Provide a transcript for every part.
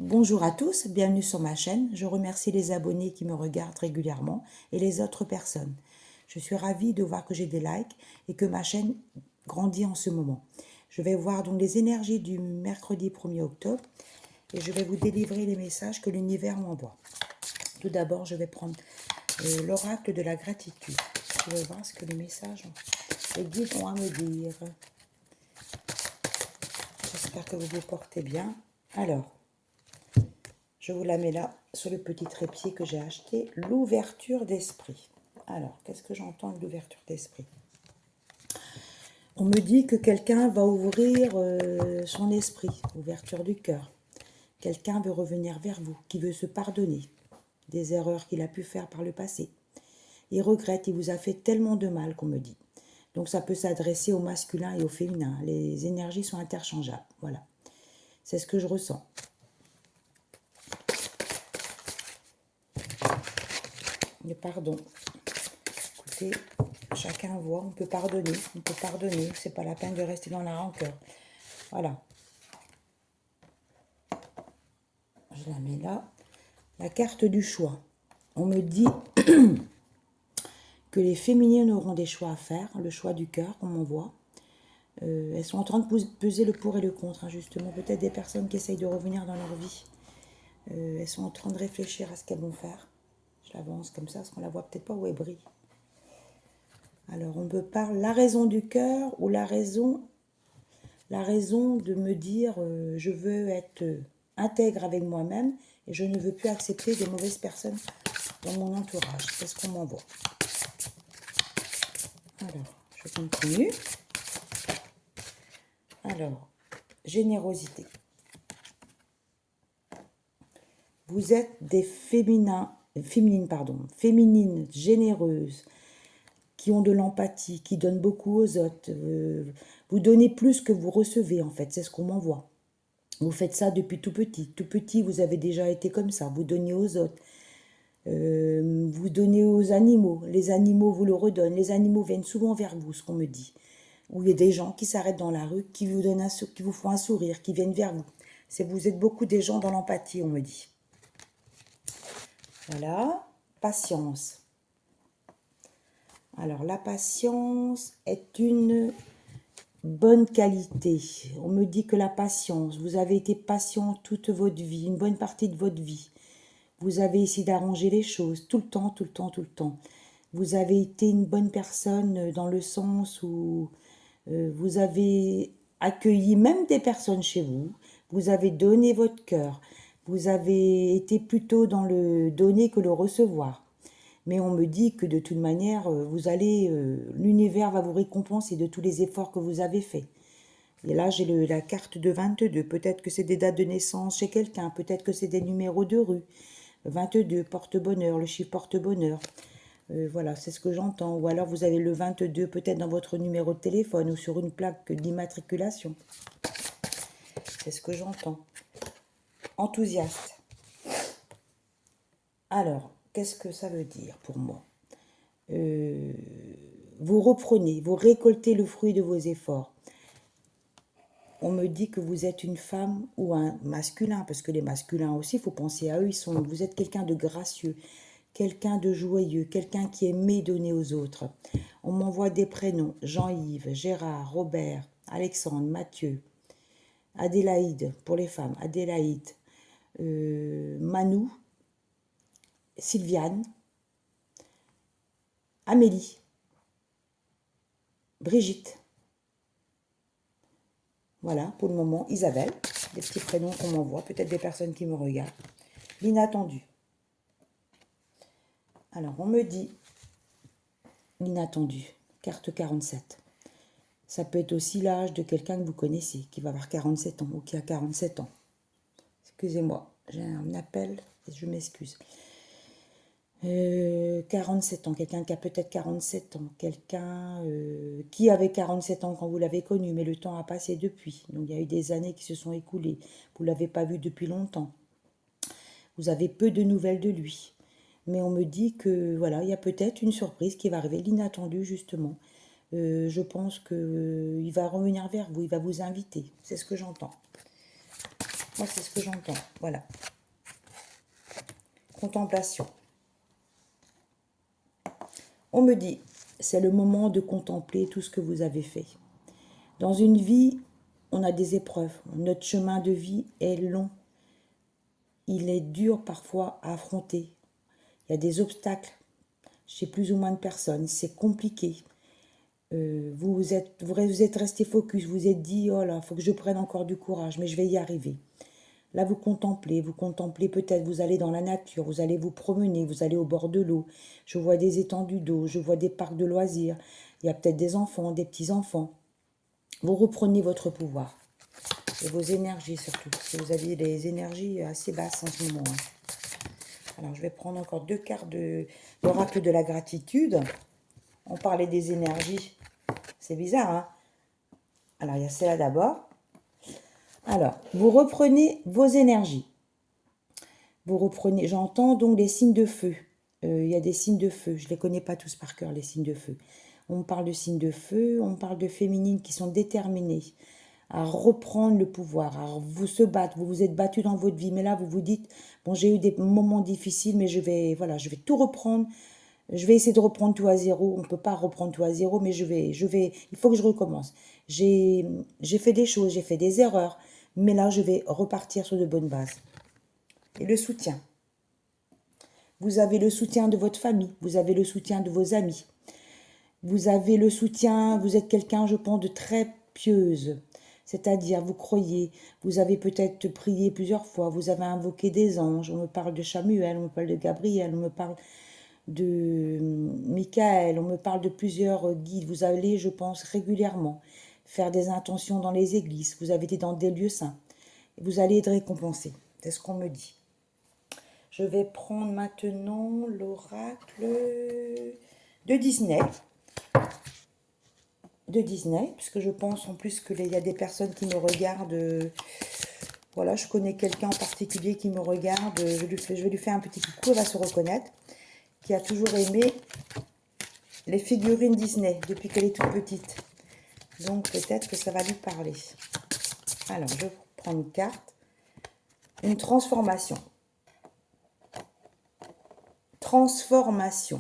Bonjour à tous, bienvenue sur ma chaîne. Je remercie les abonnés qui me regardent régulièrement et les autres personnes. Je suis ravie de voir que j'ai des likes et que ma chaîne grandit en ce moment. Je vais voir donc les énergies du mercredi 1er octobre et je vais vous délivrer les messages que l'univers m'envoie. Tout d'abord, je vais prendre l'oracle de la gratitude. Je vais voir ce que les messages, les guides ont à me dire. J'espère que vous vous portez bien. Alors, je vous la mets là, sur le petit trépied que j'ai acheté. L'ouverture d'esprit. Alors, qu'est-ce que j'entends de l'ouverture d'esprit? On me dit que quelqu'un va ouvrir son esprit, ouverture du cœur. Quelqu'un veut revenir vers vous, qui veut se pardonner des erreurs qu'il a pu faire par le passé. Il regrette, il vous a fait tellement de mal qu'on me dit. Donc ça peut s'adresser au masculin et au féminin. Les énergies sont interchangeables. Voilà. C'est ce que je ressens. Le pardon. Écoutez, chacun voit, on peut pardonner, c'est pas la peine de rester dans la rancœur. Voilà. Je la mets là. La carte du choix. On me dit que les féminines auront des choix à faire, le choix du cœur, comme on voit. Elles sont en train de peser le pour et le contre, hein, justement. Peut-être des personnes qui essayent de revenir dans leur vie. Elles sont en train de réfléchir à ce qu'elles vont faire. Je l'avance comme ça, parce qu'on la voit peut-être pas où elle brille. Alors, on me parle la raison du cœur ou la raison de me dire je veux être intègre avec moi-même et je ne veux plus accepter des mauvaises personnes dans mon entourage. C'est ce qu'on m'envoie. Alors, je continue. Alors, générosité. Vous êtes des féminines généreuses, qui ont de l'empathie, qui donnent beaucoup aux autres. Vous donnez plus que vous recevez, en fait, c'est ce qu'on m'envoie. Vous faites ça depuis tout petit. Tout petit, vous avez déjà été comme ça. Vous donnez aux autres. Vous donnez aux animaux. Les animaux vous le redonnent. Les animaux viennent souvent vers vous, ce qu'on me dit. Ou il y a des gens qui s'arrêtent dans la rue, qui vous font un sourire, qui viennent vers vous. Vous êtes beaucoup des gens dans l'empathie, on me dit. Voilà. Patience. Alors, la patience est une bonne qualité. On me dit que la patience, vous avez été patient toute votre vie, une bonne partie de votre vie. Vous avez essayé d'arranger les choses tout le temps, tout le temps, tout le temps. Vous avez été une bonne personne dans le sens où vous avez accueilli même des personnes chez vous. Vous avez donné votre cœur. Vous avez été plutôt dans le donner que le recevoir. Mais on me dit que de toute manière, l'univers va vous récompenser de tous les efforts que vous avez faits. Et là, j'ai la carte de 22. Peut-être que c'est des dates de naissance chez quelqu'un. Peut-être que c'est des numéros de rue. 22, porte-bonheur, le chiffre porte-bonheur. Voilà, c'est ce que j'entends. Ou alors vous avez le 22 peut-être dans votre numéro de téléphone ou sur une plaque d'immatriculation. C'est ce que j'entends. Enthousiaste. Alors, qu'est-ce que ça veut dire pour moi? Vous reprenez, vous récoltez le fruit de vos efforts. On me dit que vous êtes une femme ou un masculin, parce que les masculins aussi, il faut penser à eux, vous êtes quelqu'un de gracieux, quelqu'un de joyeux, quelqu'un qui aimait donner aux autres. On m'envoie des prénoms, Jean-Yves, Gérard, Robert, Alexandre, Mathieu, Adélaïde, pour les femmes, Adélaïde, Manou, Sylviane, Amélie, Brigitte. Voilà, pour le moment, Isabelle, des petits prénoms qu'on m'envoie, peut-être des personnes qui me regardent. L'inattendu. Alors, on me dit l'inattendu, carte 47. Ça peut être aussi l'âge de quelqu'un que vous connaissez, qui va avoir 47 ans ou qui a 47 ans. Excusez-moi, j'ai un appel et je m'excuse. 47 ans, quelqu'un qui a peut-être 47 ans, quelqu'un qui avait 47 ans quand vous l'avez connu, mais le temps a passé depuis. Donc il y a eu des années qui se sont écoulées. Vous ne l'avez pas vu depuis longtemps. Vous avez peu de nouvelles de lui. Mais on me dit que voilà, il y a peut-être une surprise qui va arriver, l'inattendu justement. Je pense qu'il va revenir vers vous, il va vous inviter. C'est ce que j'entends. Moi, c'est ce que j'entends. Voilà. Contemplation. On me dit, c'est le moment de contempler tout ce que vous avez fait. Dans une vie, on a des épreuves. Notre chemin de vie est long. Il est dur parfois à affronter. Il y a des obstacles chez plus ou moins de personnes. C'est compliqué. Vous êtes resté focus. Vous êtes dit, oh là, il faut que je prenne encore du courage, mais je vais y arriver. Là, vous contemplez peut-être, vous allez dans la nature, vous allez vous promener, vous allez au bord de l'eau. Je vois des étendues d'eau, je vois des parcs de loisirs. Il y a peut-être des enfants, des petits-enfants. Vous reprenez votre pouvoir et vos énergies surtout, parce que vous avez des énergies assez basses en ce moment. Alors, je vais prendre encore 2 cartes de l'oracle de la gratitude. On parlait des énergies. C'est bizarre, hein? Alors, il y a celle-là d'abord. Alors, vous reprenez vos énergies. Vous reprenez, j'entends donc les signes de feu. Il y a des signes de feu. Je ne les connais pas tous par cœur, les signes de feu. On parle de signes de feu, on parle de féminines qui sont déterminées à reprendre le pouvoir, à vous se battre. Vous vous êtes battu dans votre vie, mais là, vous vous dites, bon, j'ai eu des moments difficiles, mais voilà, je vais tout reprendre. Je vais essayer de reprendre tout à zéro. On ne peut pas reprendre tout à zéro, mais il faut que je recommence. J'ai fait des choses, j'ai fait des erreurs, mais là, je vais repartir sur de bonnes bases. Et le soutien. Vous avez le soutien de votre famille, vous avez le soutien de vos amis. Vous avez le soutien, vous êtes quelqu'un, je pense, de très pieuse. C'est-à-dire, vous croyez, vous avez peut-être prié plusieurs fois, vous avez invoqué des anges. On me parle de Samuel, on me parle de Gabriel, on me parle de Michael, on me parle de plusieurs guides. Vous allez, je pense, régulièrement faire des intentions dans les églises. Vous avez été dans des lieux saints. Vous allez être récompensé. C'est ce qu'on me dit. Je vais prendre maintenant l'oracle de Disney. Puisque je pense en plus qu'il y a des personnes qui me regardent. Voilà, je connais quelqu'un en particulier qui me regarde. Je vais lui faire un petit coucou, elle va se reconnaître. Qui a toujours aimé les figurines Disney depuis qu'elle est toute petite. Donc peut-être que ça va lui parler. Alors, je prends une carte. Une transformation. Transformation.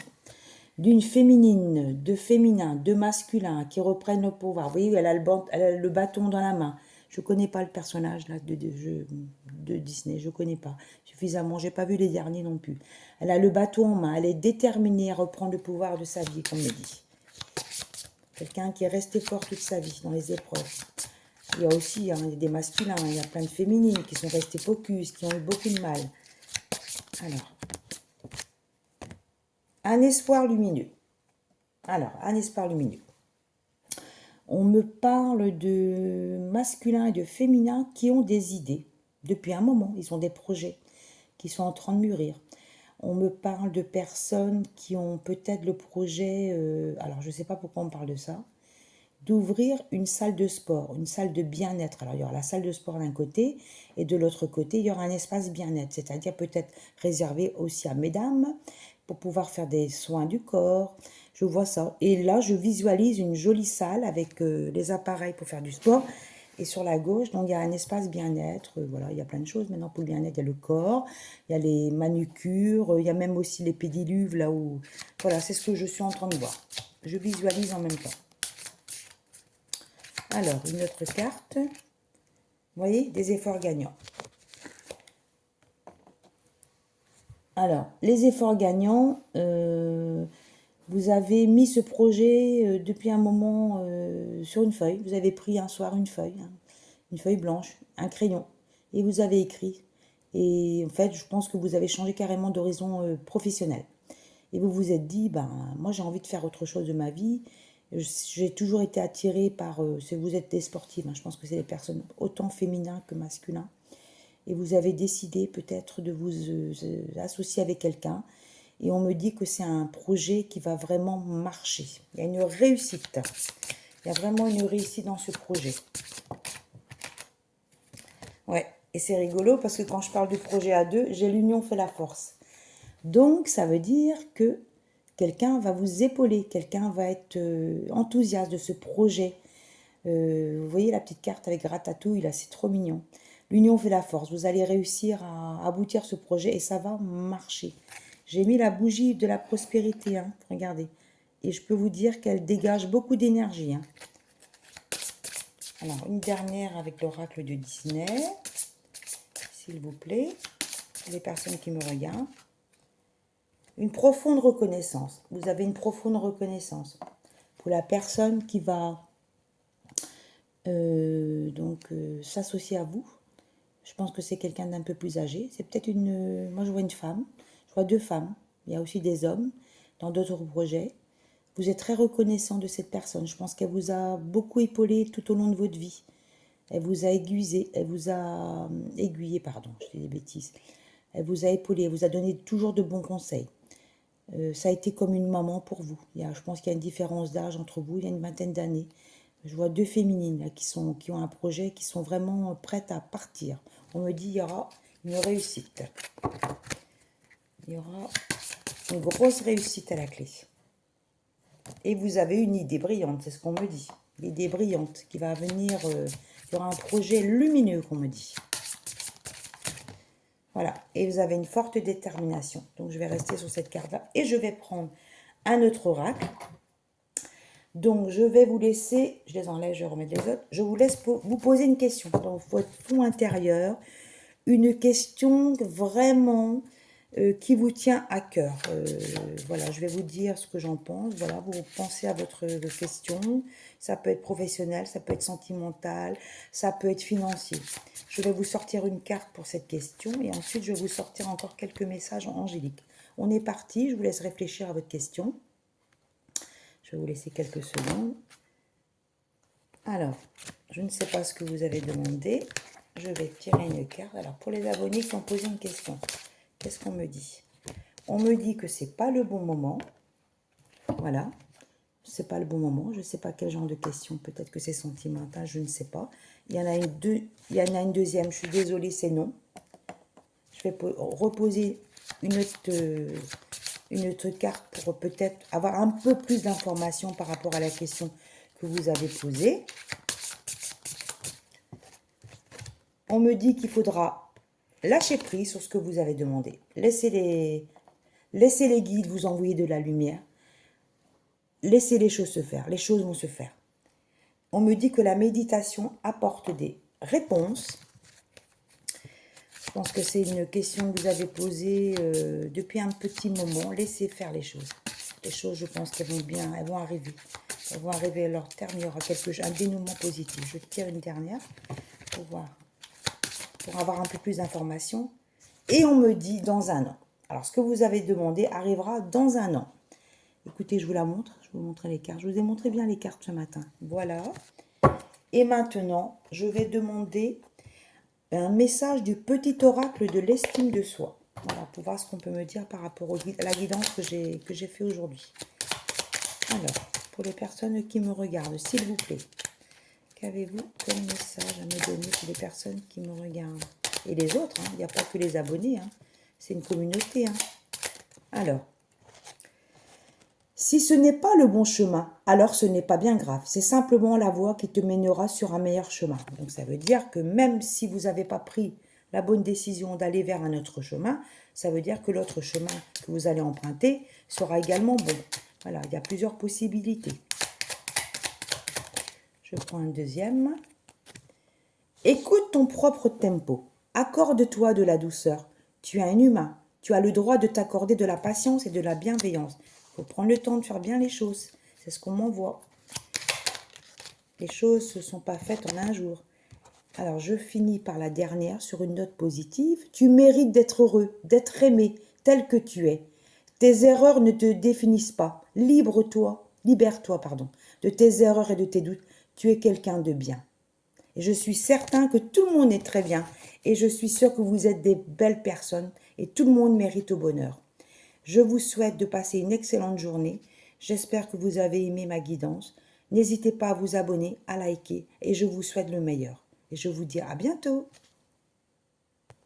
D'une féminine, de féminin, de masculin qui reprennent le pouvoir. Vous voyez, elle a le bâton dans la main. Je ne connais pas le personnage là, de Disney, je ne connais pas suffisamment. Je n'ai pas vu les derniers non plus. Elle a le bâton en main, elle est déterminée à reprendre le pouvoir de sa vie, comme me dit. Quelqu'un qui est resté fort toute sa vie dans les épreuves. Il y a aussi des masculins, il y a plein de féminines qui sont restées focus, qui ont eu beaucoup de mal. Alors, un espoir lumineux. Alors, un espoir lumineux. On me parle de masculin et de féminin qui ont des idées. Depuis un moment, ils ont des projets qui sont en train de mûrir. On me parle de personnes qui ont peut-être le projet, alors je ne sais pas pourquoi on me parle de ça, d'ouvrir une salle de sport, une salle de bien-être. Alors il y aura la salle de sport d'un côté et de l'autre côté, il y aura un espace bien-être, c'est-à-dire peut-être réservé aussi à mesdames pour pouvoir faire des soins du corps. Je vois ça. Et là, je visualise une jolie salle avec les appareils pour faire du sport. Et sur la gauche, donc il y a un espace bien-être. Voilà, il y a plein de choses maintenant pour le bien-être. Il y a le corps, il y a les manucures, il y a même aussi les pédiluves là où. Voilà, c'est ce que je suis en train de voir. Je visualise en même temps. Alors, une autre carte. Vous voyez, des efforts gagnants. Alors, les efforts gagnants, vous avez mis ce projet depuis un moment sur une feuille. Vous avez pris un soir une feuille blanche, un crayon, et vous avez écrit. Et en fait, je pense que vous avez changé carrément d'horizon professionnel. Et vous vous êtes dit, ben, moi j'ai envie de faire autre chose de ma vie. J'ai toujours été attirée par, si vous êtes des sportives, hein, je pense que c'est des personnes autant féminins que masculins. Et vous avez décidé peut-être de vous associer avec quelqu'un. Et on me dit que c'est un projet qui va vraiment marcher. Il y a une réussite. Il y a vraiment une réussite dans ce projet. Ouais, et c'est rigolo parce que quand je parle du projet à deux, j'ai l'union fait la force. Donc, ça veut dire que quelqu'un va vous épauler, quelqu'un va être enthousiaste de ce projet. Vous voyez la petite carte avec Ratatouille, là, c'est trop mignon. L'union fait la force. Vous allez réussir à aboutir ce projet et ça va marcher. J'ai mis la bougie de la prospérité, hein, regardez. Et je peux vous dire qu'elle dégage beaucoup d'énergie. Hein. Alors, une dernière avec l'oracle de Disney, s'il vous plaît, pour les personnes qui me regardent. Une profonde reconnaissance. Vous avez une profonde reconnaissance pour la personne qui va s'associer à vous. Je pense que c'est quelqu'un d'un peu plus âgé. C'est peut-être une... Moi, je vois une femme. Je vois deux femmes. Il y a aussi des hommes dans d'autres projets. Vous êtes très reconnaissant de cette personne. Je pense qu'elle vous a beaucoup épaulé tout au long de votre vie. Elle vous a aiguisé. Elle vous a aiguillé, pardon. Je dis des bêtises. Elle vous a épaulé. Elle vous a donné toujours de bons conseils. Ça a été comme une maman pour vous. Je pense qu'il y a une différence d'âge entre vous. Il y a une vingtaine d'années. Je vois deux féminines là, qui ont un projet, qui sont vraiment prêtes à partir. On me dit qu'il y aura une réussite. Il y aura une grosse réussite à la clé. Et vous avez une idée brillante, c'est ce qu'on me dit. L'idée brillante qui va venir. Il y aura un projet lumineux qu'on me dit. Voilà. Et vous avez une forte détermination. Donc je vais rester sur cette carte-là. Et je vais prendre un autre oracle. Donc, je vais vous laisser, je les enlève, je remets les autres. Je vous laisse vous poser une question dans votre fond intérieur. Une question vraiment qui vous tient à cœur. Voilà, je vais vous dire ce que j'en pense. Voilà, vous pensez à votre question. Ça peut être professionnel, ça peut être sentimental, ça peut être financier. Je vais vous sortir une carte pour cette question et ensuite je vais vous sortir encore quelques messages angéliques. On est parti, je vous laisse réfléchir à votre question. Je vais vous laisser quelques secondes. Alors, je ne sais pas ce que vous avez demandé. Je vais tirer une carte. Alors, pour les abonnés qui ont posé une question, qu'est-ce qu'on me dit? On me dit que c'est pas le bon moment. Voilà. C'est pas le bon moment. Je ne sais pas quel genre de question. Peut-être que c'est sentimental, je ne sais pas. Il y en a une deuxième. Je suis désolée, c'est non. Je vais reposer une autre carte pour peut-être avoir un peu plus d'informations par rapport à la question que vous avez posée. On me dit qu'il faudra lâcher prise sur ce que vous avez demandé. Laissez les guides vous envoyer de la lumière. Laissez les choses se faire. Les choses vont se faire. On me dit que la méditation apporte des réponses. Je pense que c'est une question que vous avez posée depuis un petit moment. Laissez faire les choses. Les choses, je pense qu'elles vont bien, elles vont arriver. Elles vont arriver à leur terme. Il y aura un dénouement positif. Je tire une dernière pour voir, pour avoir un peu plus d'informations. Et on me dit dans un an. Alors, ce que vous avez demandé arrivera dans un an. Écoutez, je vous la montre. Je vais vous montrer les cartes. Je vous ai montré bien les cartes ce matin. Voilà. Et maintenant, je vais demander un message du petit oracle de l'estime de soi. Voilà, pour voir ce qu'on peut me dire par rapport à la guidance que j'ai fait aujourd'hui. Alors, pour les personnes qui me regardent, s'il vous plaît, qu'avez-vous comme message à me donner pour les personnes qui me regardent? Et les autres, hein, il n'y a pas que les abonnés, hein, c'est une communauté. Hein. Alors, si ce n'est pas le bon chemin, alors ce n'est pas bien grave. C'est simplement la voie qui te mènera sur un meilleur chemin. Donc ça veut dire que même si vous n'avez pas pris la bonne décision d'aller vers un autre chemin, ça veut dire que l'autre chemin que vous allez emprunter sera également bon. Voilà, il y a plusieurs possibilités. Je prends un deuxième. Écoute ton propre tempo. Accorde-toi de la douceur. Tu es un humain. Tu as le droit de t'accorder de la patience et de la bienveillance. Il faut prendre le temps de faire bien les choses. C'est ce qu'on m'envoie. Les choses ne sont pas faites en un jour. Alors, je finis par la dernière sur une note positive. Tu mérites d'être heureux, d'être aimé, tel que tu es. Tes erreurs ne te définissent pas. Libère-toi, de tes erreurs et de tes doutes. Tu es quelqu'un de bien. Et je suis certain que tout le monde est très bien. Et je suis sûre que vous êtes des belles personnes. Et tout le monde mérite au bonheur. Je vous souhaite de passer une excellente journée. J'espère que vous avez aimé ma guidance. N'hésitez pas à vous abonner, à liker. Et je vous souhaite le meilleur. Et je vous dis à bientôt.